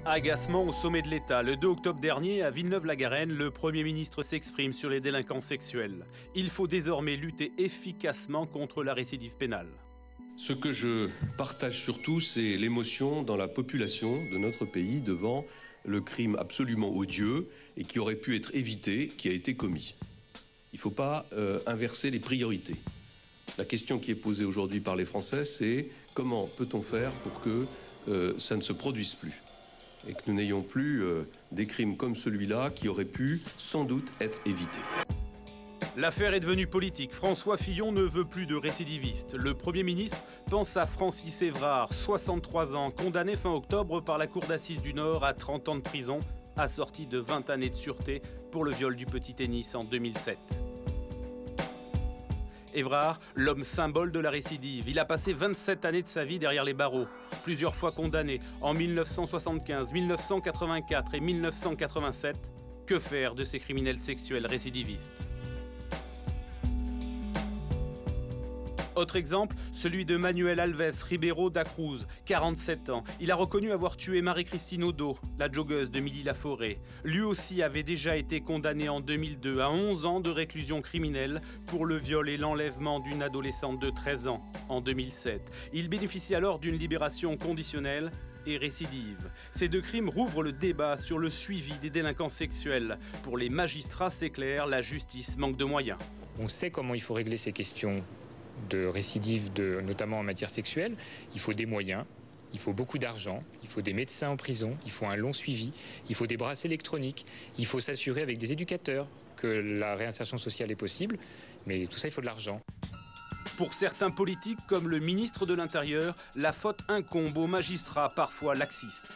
Agacement au sommet de l'État. Le 2 octobre dernier, à Villeneuve-la-Garenne, le Premier ministre s'exprime sur les délinquants sexuels. Il faut désormais lutter efficacement contre la récidive pénale. Ce que je partage surtout, c'est l'émotion dans la population de notre pays devant le crime absolument odieux et qui aurait pu être évité, qui a été commis. Il ne faut pas inverser les priorités. La question qui est posée aujourd'hui par les Français, c'est comment peut-on faire pour que ça ne se produise plus et que nous n'ayons plus des crimes comme celui-là qui auraient pu sans doute être évités. L'affaire est devenue politique. François Fillon ne veut plus de récidivistes. Le Premier ministre pense à Francis Évrard, 63 ans, condamné fin octobre par la Cour d'assises du Nord à 30 ans de prison, assorti de 20 années de sûreté pour le viol du petit tennis en 2007. Évrard, l'homme symbole de la récidive. Il a passé 27 années de sa vie derrière les barreaux, plusieurs fois condamné en 1975, 1984 et 1987. Que faire de ces criminels sexuels récidivistes ? Autre exemple, celui de Manuel Alves Ribeiro da Cruz, 47 ans. Il a reconnu avoir tué Marie-Christine Odo, la joggeuse de Milly-la-Forêt. Lui aussi avait déjà été condamné en 2002 à 11 ans de réclusion criminelle pour le viol et l'enlèvement d'une adolescente de 13 ans en 2007. Il bénéficie alors d'une libération conditionnelle et récidive. Ces deux crimes rouvrent le débat sur le suivi des délinquants sexuels. Pour les magistrats, c'est clair, la justice manque de moyens. On sait comment il faut régler ces questions de récidive, notamment en matière sexuelle. Il faut des moyens, il faut beaucoup d'argent, il faut des médecins en prison, il faut un long suivi, il faut des bracelets électroniques, il faut s'assurer avec des éducateurs que la réinsertion sociale est possible, mais tout ça, il faut de l'argent. Pour certains politiques, comme le ministre de l'Intérieur, la faute incombe aux magistrats, parfois laxistes.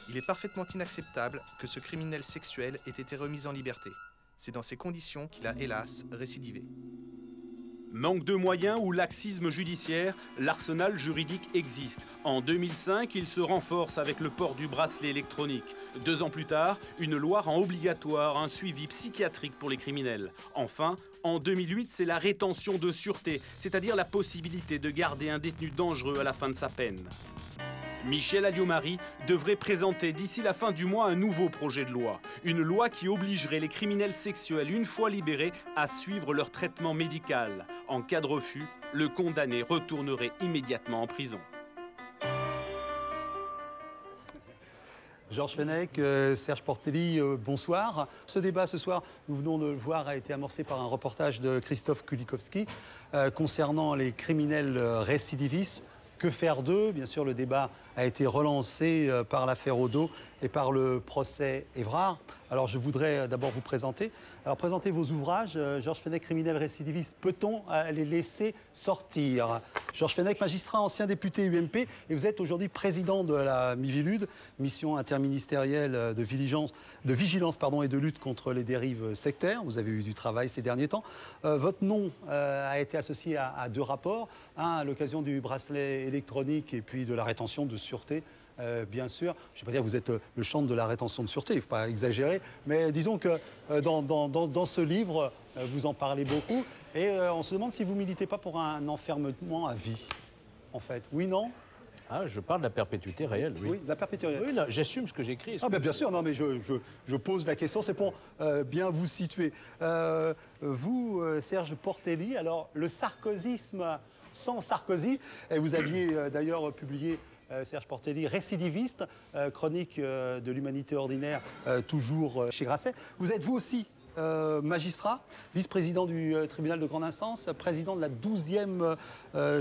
Il est parfaitement inacceptable que ce criminel sexuel ait été remis en liberté. C'est dans ces conditions qu'il a, hélas, récidivé. Manque de moyens ou laxisme judiciaire, l'arsenal juridique existe. En 2005, il se renforce avec le port du bracelet électronique. 2 ans plus tard, une loi rend obligatoire un suivi psychiatrique pour les criminels. Enfin, en 2008, c'est la rétention de sûreté, c'est-à-dire la possibilité de garder un détenu dangereux à la fin de sa peine. Michel Alliot-Marie devrait présenter d'ici la fin du mois un nouveau projet de loi. Une loi qui obligerait les criminels sexuels, une fois libérés, à suivre leur traitement médical. En cas de refus, le condamné retournerait immédiatement en prison. Georges Fenech, Serge Portelli, bonsoir. Ce débat ce soir, nous venons de le voir, a été amorcé par un reportage de Christophe Kulikowski concernant les criminels récidivistes. Que faire d'eux? Bien sûr, le débat a été relancé par l'affaire Odo et par le procès Évrard. Alors, je voudrais d'abord vous présenter. Alors, présentez vos ouvrages. Georges Fenech, criminel récidiviste, peut-on les laisser sortir? Georges Fenech, magistrat, ancien député UMP, et vous êtes aujourd'hui président de la Miviludes, mission interministérielle de vigilance et de lutte contre les dérives sectaires. Vous avez eu du travail ces derniers temps. Votre nom a été associé à 2 rapports, un à l'occasion du bracelet électronique et puis de la rétention de sûreté. Bien sûr, je ne vais pas dire que vous êtes le chantre de la rétention de sûreté, il ne faut pas exagérer, mais disons que dans ce livre, vous en parlez beaucoup, et on se demande si vous ne militez pas pour un enfermement à vie, en fait. Oui, non? Ah, je parle de la perpétuité réelle, oui. Oui, de la perpétuité réelle. Oui, j'assume ce que j'écris. Ah, bien sûr, non, mais je pose la question, c'est pour bien vous situer. Vous, Serge Portelli, alors le sarkozysme sans Sarkozy, et vous aviez d'ailleurs publié Serge Portelli, récidiviste, chronique de l'humanité ordinaire, toujours chez Grasset. Vous êtes vous aussi magistrat, vice-président du tribunal de grande instance, président de la 12e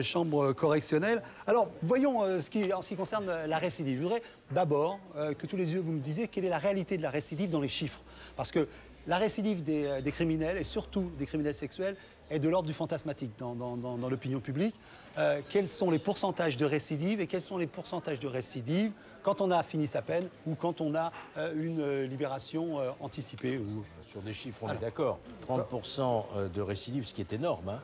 chambre correctionnelle. Alors, voyons en ce qui concerne la récidive. Je voudrais d'abord que tous les yeux vous me disiez quelle est la réalité de la récidive dans les chiffres. Parce que la récidive des criminels, et surtout des criminels sexuels, est de l'ordre du fantasmatique dans l'opinion publique. Quels sont les pourcentages de récidive et quels sont les pourcentages de récidive quand on a fini sa peine ou quand on a une libération anticipée ou... Sur des chiffres, on est d'accord. 30% de récidive, ce qui est énorme. Hein.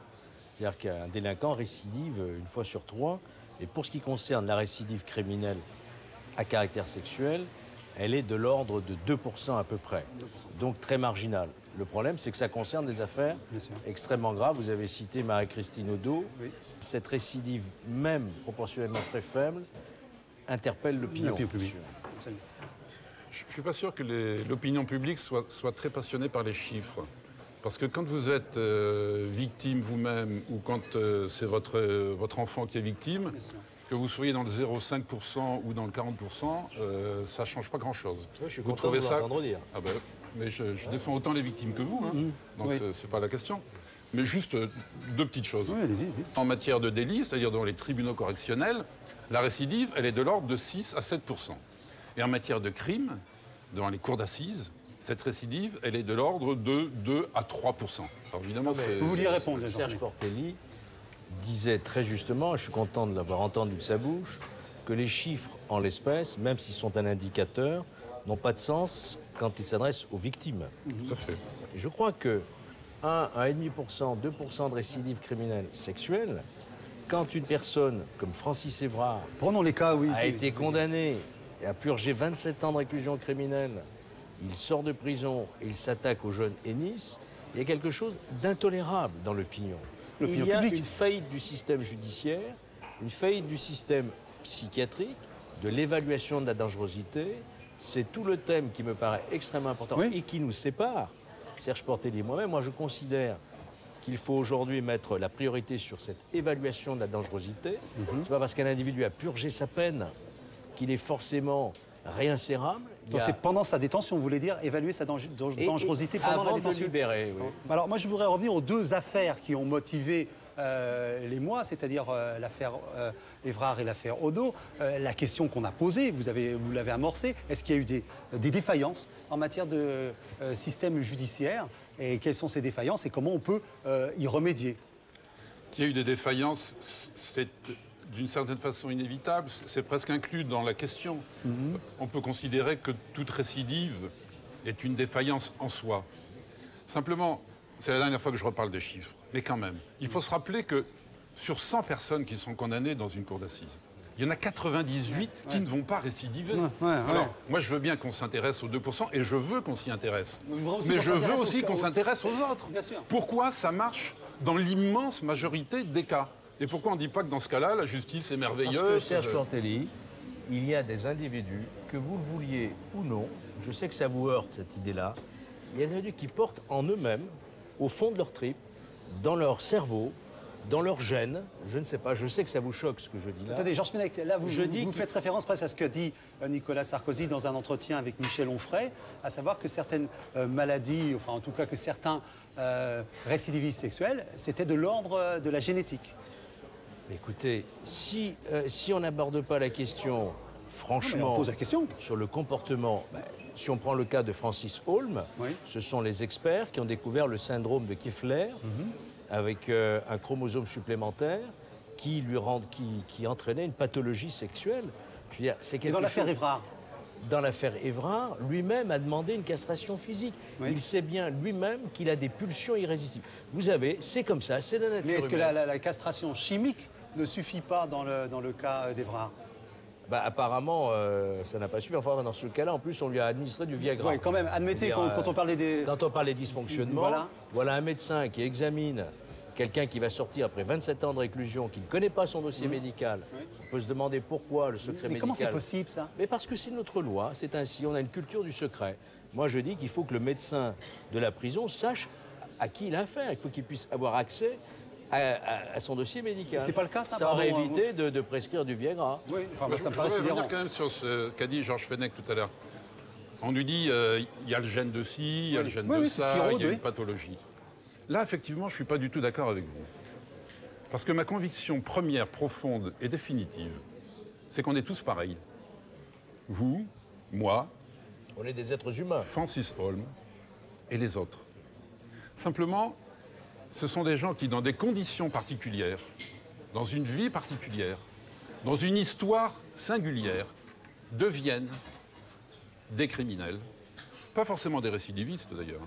C'est-à-dire qu'un délinquant récidive 1 fois sur 3. Et pour ce qui concerne la récidive criminelle à caractère sexuel, elle est de l'ordre de 2% à peu près. 2%. Donc très marginale. Le problème, c'est que ça concerne des affaires extrêmement graves. Vous avez cité Marie-Christine Odo. Oui. Cette récidive, même proportionnellement très faible, interpelle l'opinion publique. Je ne suis pas sûr que l'opinion publique soit très passionnée par les chiffres. Parce que quand vous êtes victime vous-même ou quand c'est votre enfant qui est victime, que vous soyez dans le 0,5% ou dans le 40%, ça ne change pas grand-chose. Oui, je suis vous content de vous entendre dire. Ah ben, mais je défends autant les victimes que vous, hein. Donc ce n'est pas la question. Mais juste deux petites choses. Oui, allez-y. En matière de délit, c'est-à-dire dans les tribunaux correctionnels, la récidive, elle est de l'ordre de 6 à 7%. Et en matière de crime, dans les cours d'assises, cette récidive, elle est de l'ordre de 2 à 3%. Alors évidemment, vous vouliez répondre, Serge Portelli disait très justement, et je suis content de l'avoir entendu de sa bouche, que les chiffres, en l'espèce, même s'ils sont un indicateur, n'ont pas de sens quand ils s'adressent aux victimes. Tout à fait. Et je crois que 1, 1,5%, 2% de récidive criminelle sexuelle, quand une personne comme Francis Évrard Prenons les cas, oui. a été condamné et a purgé 27 ans de réclusion criminelle, il sort de prison et il s'attaque au jeune Ennis, il y a quelque chose d'intolérable dans l'opinion. Il y a une faillite du système judiciaire, une faillite du système psychiatrique, de l'évaluation de la dangerosité. C'est tout le thème qui me paraît extrêmement important et qui nous sépare. Serge Portelli et moi-même, moi je considère qu'il faut aujourd'hui mettre la priorité sur cette évaluation de la dangerosité. C'est pas parce qu'un individu a purgé sa peine qu'il est forcément réinsérable. Donc c'est pendant sa détention, vous voulez dire, évaluer sa dangerosité pendant la détention. De libérer, oui. Alors moi je voudrais revenir aux deux affaires qui ont motivé les mois, c'est-à-dire l'affaire Évrard et l'affaire Odo. La question qu'on a posée, vous l'avez amorcée, est-ce qu'il y a eu des défaillances en matière de système judiciaire et quelles sont ces défaillances et comment on peut y remédier? Qu'il y a eu des défaillances, c'est d'une certaine façon inévitable, c'est presque inclus dans la question. On peut considérer que toute récidive est une défaillance en soi. Simplement, c'est la dernière fois que je reparle des chiffres, mais quand même, il faut se rappeler que sur 100 personnes qui sont condamnées dans une cour d'assises, il y en a 98 qui ne vont pas récidiver. Alors, moi, je veux bien qu'on s'intéresse aux 2%, et je veux qu'on s'y intéresse. Mais je veux aussi qu'on s'intéresse aux autres. Pourquoi ça marche dans l'immense majorité des cas? Et pourquoi on ne dit pas que dans ce cas-là, la justice est merveilleuse? Parce que, Serge Portelli, il y a des individus, que vous le vouliez ou non, je sais que ça vous heurte, cette idée-là, il y a des individus qui portent en eux-mêmes, au fond de leur tripes, dans leur cerveau, dans leur gène, je ne sais pas, je sais que ça vous choque ce que je dis là. Attendez, Georges Fenech, là vous faites référence presque à ce qu'a dit Nicolas Sarkozy dans un entretien avec Michel Onfray, à savoir que certaines maladies, enfin en tout cas que certains récidivistes sexuels, c'était de l'ordre de la génétique. Écoutez, si on n'aborde pas la question, franchement, on pose la question. Sur le comportement, si on prend le cas de Francis Holm, ce sont les experts qui ont découvert le syndrome de Keffler, avec un chromosome supplémentaire qui entraînait une pathologie sexuelle. Je veux dire, c'est quelque dans l'affaire chose... Évrard. Dans l'affaire Évrard, lui-même a demandé une castration physique. Il sait bien lui-même qu'il a des pulsions irrésistibles. Vous savez, c'est comme ça, c'est la nature Mais est-ce que humaine. la castration chimique ne suffit pas dans le cas d'Évrard? Apparemment, ça n'a pas suffi. Enfin, dans ce cas-là, en plus, on lui a administré du Viagra. Oui, quand même. Admettez, quand on parlait des... Quand on parle des dysfonctionnements, voilà un médecin qui examine quelqu'un qui va sortir après 27 ans de réclusion, qui ne connaît pas son dossier médical. On peut se demander pourquoi le secret médical... Mais comment c'est possible, ça? Mais parce que c'est notre loi, c'est ainsi. On a une culture du secret. Moi, je dis qu'il faut que le médecin de la prison sache à qui il a affaire. Il faut qu'il puisse avoir accès à son dossier médical. C'est pas le cas, ça? Ça aurait évité de prescrire du Viagra. Oui, enfin, ça me je paraît voudrais revenir sidérant. quand même sur ce qu'a dit Georges Fenech tout à l'heure. On nous dit il y a le gène de ci, il y a le gène de ça, il y a une pathologie. Là, effectivement, je ne suis pas du tout d'accord avec vous. Parce que ma conviction première, profonde et définitive, c'est qu'on est tous pareils. Vous, moi... On est des êtres humains. Francis Holm et les autres. Simplement, ce sont des gens qui, dans des conditions particulières, dans une vie particulière, dans une histoire singulière, deviennent des criminels. Pas forcément des récidivistes, d'ailleurs.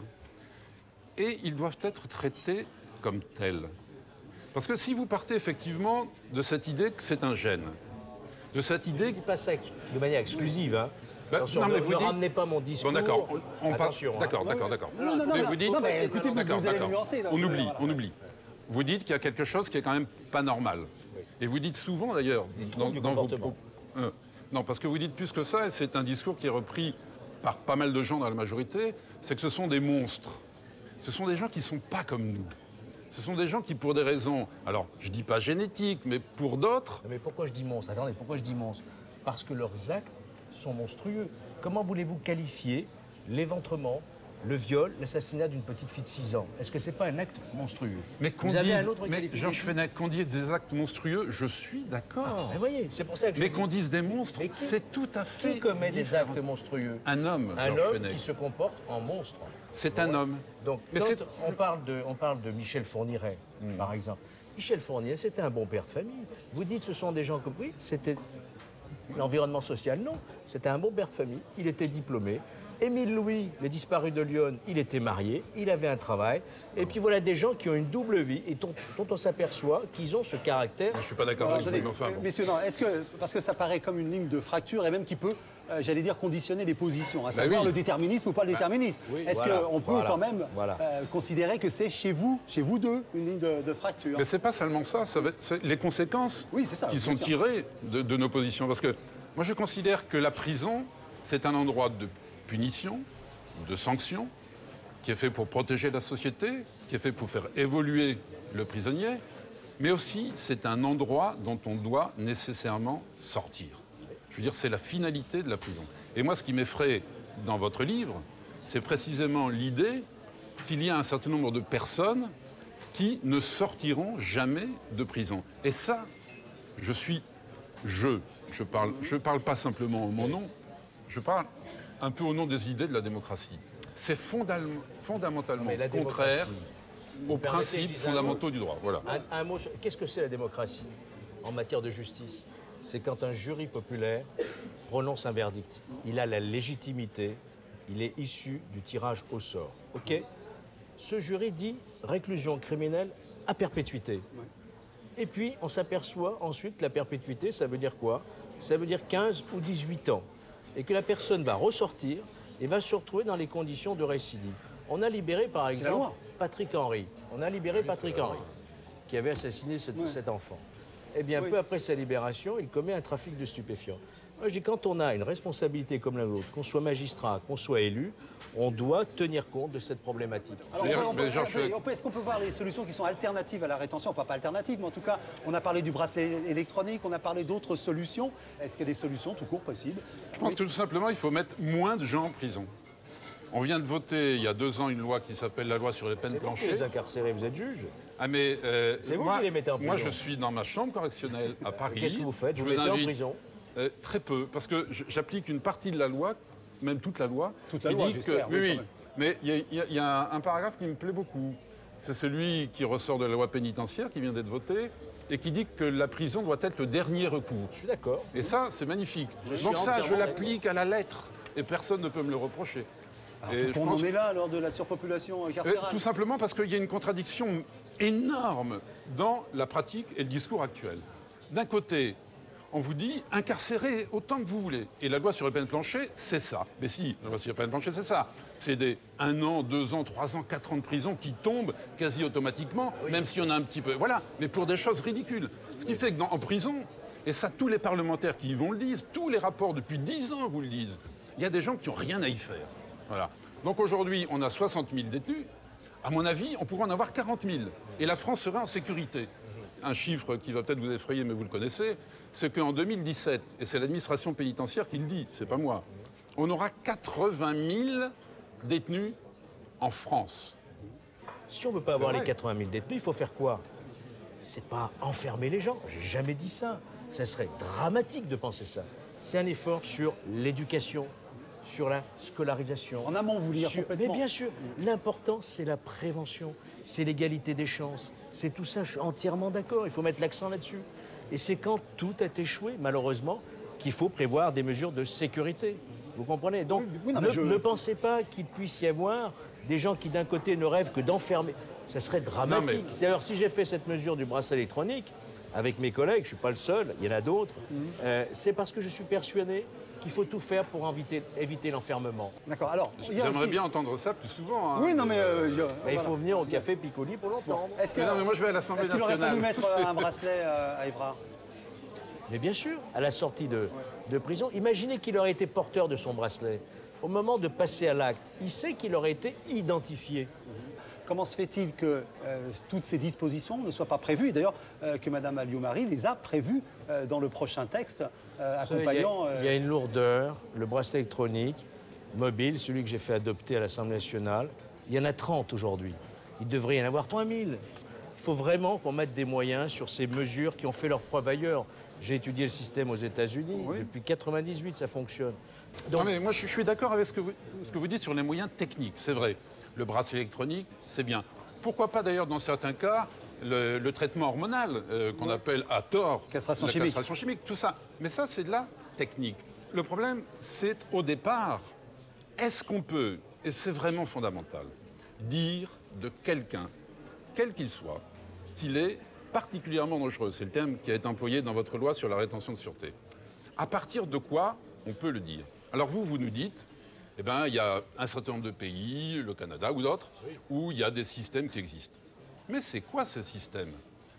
Et ils doivent être traités comme tels. Parce que si vous partez effectivement de cette idée que c'est un gène, de cette idée... Je ne dis pas ça de manière exclusive, hein. Attention, non, mais ne ramenez pas mon discours. Bon, d'accord, attention. D'accord. Non, mais écoutez, vous allez nuancer. On oublie. Vous dites qu'il y a quelque chose qui est quand même pas normal. Et vous dites souvent, d'ailleurs, dans vos... Non, parce que vous dites plus que ça, et c'est un discours qui est repris par pas mal de gens dans la majorité, c'est que ce sont des monstres. Ce sont des gens qui ne sont pas comme nous. Ce sont des gens qui, pour des raisons, alors je ne dis pas génétiques, mais pour d'autres... Mais pourquoi je dis monstre? Attendez, pourquoi je dis monstre? Parce que leurs actes sont monstrueux. Comment voulez-vous qualifier l'éventrement, le viol, l'assassinat d'une petite fille de 6 ans? Est-ce que ce n'est pas un acte monstrueux? Mais qu'on dise, Georges Fenech, qu'on dise des actes monstrueux, je suis d'accord. Mais voyez, c'est pour ça que mais qu'on dise des monstres, c'est tout à fait qui commet différent. des actes monstrueux? Un homme, Un Georges homme Fenech. qui se comporte en monstre. C'est un homme. Donc, Mais quand c'est- on parle de Michel Fourniret, par exemple. Michel Fourniret, c'était un bon père de famille. Vous dites ce sont des gens comme... Oui, c'était l'environnement social, non. C'était un bon père de famille, il était diplômé. Émile Louis, les disparus de Lyon, il était marié, il avait un travail. Et puis voilà des gens qui ont une double vie et dont on s'aperçoit qu'ils ont ce caractère. Je ne suis pas d'accord Alors, avec vous, attendez, mais enfin, bon. messieurs, non, est-ce que, parce que ça paraît comme une ligne de fracture et même qui peut, j'allais dire, conditionner les positions, à savoir oui. le déterminisme ou pas le déterminisme. oui, Est-ce voilà, qu'on peut voilà, quand même voilà. considérer que c'est chez vous deux, une ligne de fracture? Mais c'est pas seulement ça, c'est les conséquences Oui, c'est ça, qui bien sont sûr. tirées de nos positions. Parce que moi, je considère que la prison, c'est un endroit de punition, de sanction, qui est fait pour protéger la société, qui est fait pour faire évoluer le prisonnier, mais aussi c'est un endroit dont on doit nécessairement sortir. Je veux dire, c'est la finalité de la prison. Et moi, ce qui m'effraie dans votre livre, c'est précisément l'idée qu'il y a un certain nombre de personnes qui ne sortiront jamais de prison. Et ça, je parle pas simplement au mon nom, je parle un peu au nom des idées de la démocratie. C'est fondamentalement Mais la contraire démocratie, aux permettez que je principes dise un fondamentaux mot. du droit. Voilà. Un mot sur... Qu'est-ce que c'est la démocratie en matière de justice? C'est quand un jury populaire prononce un verdict. Il a la légitimité, il est issu du tirage au sort. OK? Ce jury dit réclusion criminelle à perpétuité. Et puis, on s'aperçoit ensuite que la perpétuité, ça veut dire quoi? Ça veut dire 15 ou 18 ans. Et que la personne va ressortir et va se retrouver dans les conditions de récidive. On a libéré, par la exemple, loi. Patrick Henry. On a libéré Patrick Henry, qui avait assassiné cet enfant. Eh bien, peu après sa libération, il commet un trafic de stupéfiants. Moi, je dis, quand on a une responsabilité comme la nôtre, qu'on soit magistrat, qu'on soit élu, on doit tenir compte de cette problématique. Alors, Mais Georges, est-ce qu'on peut voir les solutions qui sont alternatives à la rétention? Pas alternatives, mais en tout cas, on a parlé du bracelet électronique, on a parlé d'autres solutions. Est-ce qu'il y a des solutions tout court possibles? Je pense que tout simplement, il faut mettre moins de gens en prison. On vient de voter il y a 2 ans une loi qui s'appelle la loi sur les peines C'est vous qui planchées. les incarcérez, vous êtes juge. Ah mais C'est vous moi, qui les mettez en prison. Moi, je suis dans ma chambre correctionnelle à Paris. Qu'est-ce que vous faites? Je Vous mettez en invite- prison? Très peu, parce que j'applique une partie de la loi, même toute la loi. Toute la qui loi, dit j'espère, que, oui, oui, quand oui. même. Mais il y a un paragraphe qui me plaît beaucoup. C'est celui qui ressort de la loi pénitentiaire, qui vient d'être voté, et qui dit que la prison doit être le dernier recours. Je suis d'accord. Et ça, c'est magnifique. suis Donc ça, je entièrement l'applique à la lettre, et personne ne peut me le reprocher. Alors, Et je on pense- en est là lors de la surpopulation carcérale? Tout simplement parce qu'il y a une contradiction énorme dans la pratique et le discours actuel. D'un côté, on vous dit incarcérer autant que vous voulez. Et la loi sur les peines planchées, c'est ça. Mais si, la loi sur les peines planchées, c'est ça. C'est des 1 an, 2 ans, 3 ans, 4 ans de prison qui tombent quasi automatiquement, même si on a un petit peu. Voilà, mais pour des choses ridicules. Ce qui fait que en prison, et ça, tous les parlementaires qui y vont le disent, tous les rapports depuis 10 ans vous le disent, il y a des gens qui n'ont rien à y faire. Voilà. Donc aujourd'hui, on a 60 000 détenus. À mon avis, on pourrait en avoir 40 000. Et la France serait en sécurité. Un chiffre qui va peut-être vous effrayer, mais vous le connaissez, c'est qu'en 2017, et c'est l'administration pénitentiaire qui le dit, c'est pas moi, on aura 80 000 détenus en France. Si on ne veut pas avoir vrai. les 80 000 détenus, il faut faire quoi? C'est pas enfermer les gens. J'ai jamais dit ça. Ça serait dramatique de penser ça. C'est un effort sur l'éducation, sur la scolarisation. En amont, vous voulez dire complètement. Mais bien sûr, l'important, c'est la prévention, c'est l'égalité des chances. C'est tout ça, je suis entièrement d'accord. Il faut mettre l'accent là-dessus. Et c'est quand tout a échoué, malheureusement, qu'il faut prévoir des mesures de sécurité. Vous comprenez? Donc, oui, non, mais ne pensez pas qu'il puisse y avoir des gens qui, d'un côté, ne rêvent que d'enfermer. Ça serait dramatique. Non, Alors, si j'ai fait cette mesure du bracelet électronique, avec mes collègues, je ne suis pas le seul, il y en a d'autres, c'est parce que je suis persuadé qu'il faut tout faire pour éviter l'enfermement. D'accord, alors, il y a J'aimerais aussi... bien entendre ça plus souvent. hein. Oui, non, mais... Mais il faut venir au café Piccoli pour l'entendre. Est-ce que- Mais non, mais moi, je vais à l'Assemblée est-ce qu'il aurait nationale. fallu mettre un bracelet à Évrard? Mais bien sûr, à la sortie de de prison. Imaginez qu'il aurait été porteur de son bracelet. Au moment de passer à l'acte, il sait qu'il aurait été identifié. Comment se fait-il que toutes ces dispositions ne soient pas prévues, et d'ailleurs que Mme Alliot-Marie les a prévues dans le prochain texte accompagnant... Il y a une lourdeur, le bracelet électronique, mobile, celui que j'ai fait adopter à l'Assemblée nationale, il y en a 30 aujourd'hui. Il devrait y en avoir 3000. Il faut vraiment qu'on mette des moyens sur ces mesures qui ont fait leur preuve ailleurs. J'ai étudié le système aux États-Unis, oui. Depuis 1998 ça fonctionne. Donc... Non, mais moi je suis d'accord avec ce que vous dites sur les moyens techniques, c'est vrai. Le bracelet électronique, c'est bien. Pourquoi pas d'ailleurs dans certains cas le traitement hormonal qu'on appelle à tort castration chimique, tout ça. Mais ça c'est de la technique. Le problème c'est au départ, est-ce qu'on peut, et c'est vraiment fondamental, dire de quelqu'un, quel qu'il soit, qu'il est particulièrement dangereux. C'est le terme qui a été employé dans votre loi sur la rétention de sûreté. À partir de quoi on peut le dire? Alors vous nous dites, eh bien, il y a un certain nombre de pays, le Canada ou d'autres, où il y a des systèmes qui existent. Mais c'est quoi ce système?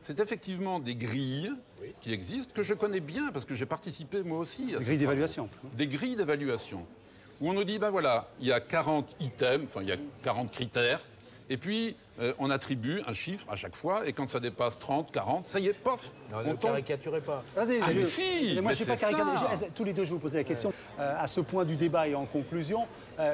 C'est effectivement des grilles qui existent, que je connais bien, parce que j'ai participé moi aussi à des grilles d'évaluation. Des grilles d'évaluation, où on nous dit, ben voilà, il y a 40 items, enfin il y a 40 critères, et puis on attribue un chiffre à chaque fois, et quand ça dépasse 30, 40, ça y est, pof. Non, ne caricaturez pas. Mais si, moi, je ne suis pas caricaturé. Tous les deux, je vais vous poser la question. À ce point du débat et en conclusion,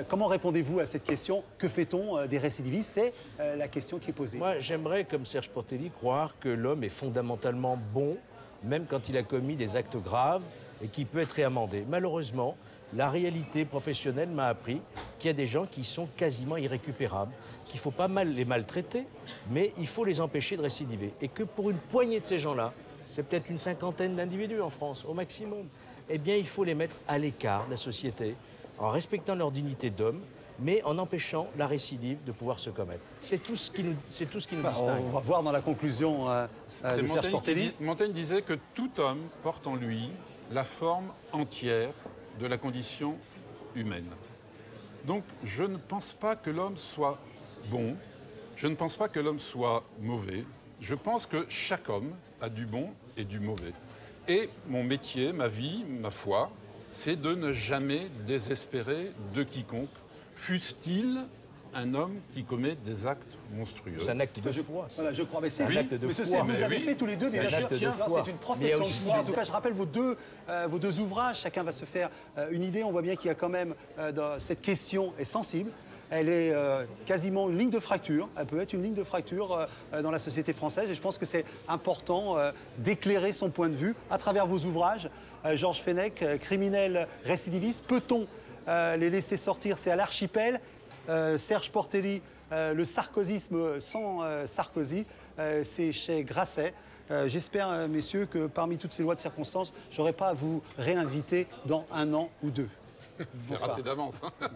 comment répondez-vous à cette question? Que fait-on des récidivistes? C'est la question qui est posée. Moi, j'aimerais, comme Serge Portelli, croire que l'homme est fondamentalement bon, même quand il a commis des actes graves et qu'il peut être réamendé. Malheureusement, la réalité professionnelle m'a appris qu'il y a des gens qui sont quasiment irrécupérables, qu'il ne faut pas mal les maltraiter, mais il faut les empêcher de récidiver. Et que pour une poignée de ces gens-là, c'est peut-être une cinquantaine d'individus en France, au maximum, eh bien, il faut les mettre à l'écart de la société, en respectant leur dignité d'homme, mais en empêchant la récidive de pouvoir se commettre. C'est tout ce qui nous distingue. On va voir dans la conclusion de Serge Portelli. Montaigne disait que tout homme porte en lui la forme entière de la condition humaine. Donc, je ne pense pas que l'homme soit bon, je ne pense pas que l'homme soit mauvais. Je pense que chaque homme a du bon et du mauvais. Et mon métier, ma vie, ma foi, c'est de ne jamais désespérer de quiconque, fût-il un homme qui commet des actes monstrueux. C'est un acte de foi. Voilà, je crois. Mais c'est un acte de foi. Vous avez fait tous les deux des actes de foi. C'est une profession de foi. En tout cas, je rappelle vos deux ouvrages. Chacun va se faire une idée. On voit bien qu'il y a quand même cette question est sensible. Elle est quasiment une ligne de fracture. Elle peut être une ligne de fracture dans la société française. Et je pense que c'est important d'éclairer son point de vue à travers vos ouvrages. Georges Fenech, criminel récidiviste. Peut-on les laisser sortir? C'est à l'archipel. Serge Portelli, le sarkozysme sans Sarkozy, c'est chez Grasset. J'espère, messieurs, que parmi toutes ces lois de circonstances, je n'aurai pas à vous réinviter dans 1 an ou 2. C'est raté d'avance. Hein.